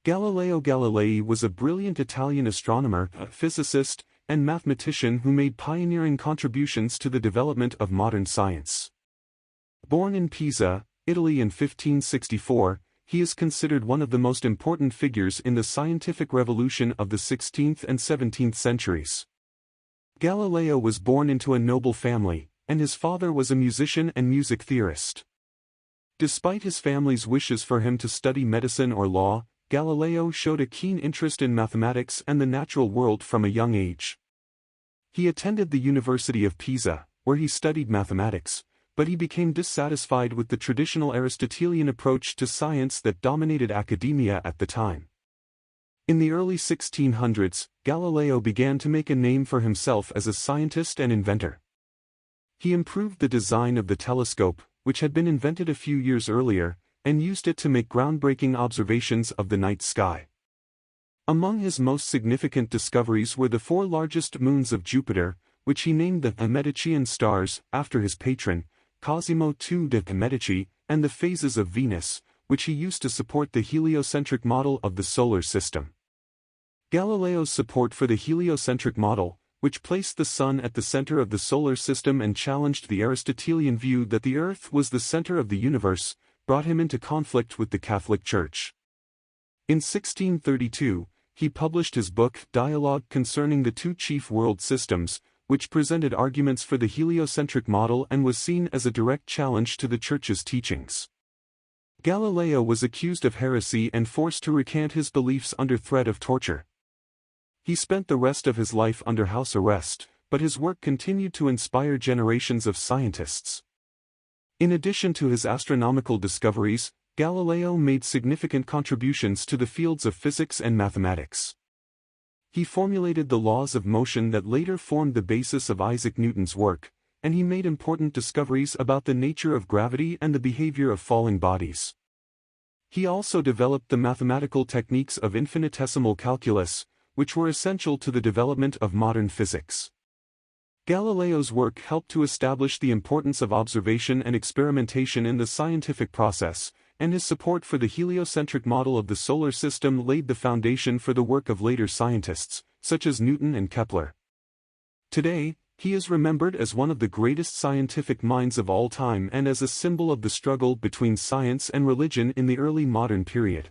Galileo Galilei was a brilliant Italian astronomer, physicist, and mathematician who made pioneering contributions to the development of modern science. Born in Pisa, Italy in 1564, he is considered one of the most important figures in the scientific revolution of the 16th and 17th centuries. Galileo was born into a noble family, and his father was a musician and music theorist. Despite his family's wishes for him to study medicine or law, Galileo showed a keen interest in mathematics and the natural world from a young age. He attended the University of Pisa, where he studied mathematics, but he became dissatisfied with the traditional Aristotelian approach to science that dominated academia at the time. In the early 1600s, Galileo began to make a name for himself as a scientist and inventor. He improved the design of the telescope, which had been invented a few years earlier, and used it to make groundbreaking observations of the night sky. Among his most significant discoveries were the 4 largest moons of Jupiter, which he named the Medicean stars, after his patron, Cosimo II de' Medici, and the phases of Venus, which he used to support the heliocentric model of the solar system. Galileo's support for the heliocentric model, which placed the Sun at the center of the solar system and challenged the Aristotelian view that the Earth was the center of the universe, brought him into conflict with the Catholic Church. In 1632, he published his book Dialogue Concerning the Two Chief World Systems, which presented arguments for the heliocentric model and was seen as a direct challenge to the Church's teachings. Galileo was accused of heresy and forced to recant his beliefs under threat of torture. He spent the rest of his life under house arrest, but his work continued to inspire generations of scientists. In addition to his astronomical discoveries, Galileo made significant contributions to the fields of physics and mathematics. He formulated the laws of motion that later formed the basis of Isaac Newton's work, and he made important discoveries about the nature of gravity and the behavior of falling bodies. He also developed the mathematical techniques of infinitesimal calculus, which were essential to the development of modern physics. Galileo's work helped to establish the importance of observation and experimentation in the scientific process, and his support for the heliocentric model of the solar system laid the foundation for the work of later scientists, such as Newton and Kepler. Today, he is remembered as one of the greatest scientific minds of all time and as a symbol of the struggle between science and religion in the early modern period.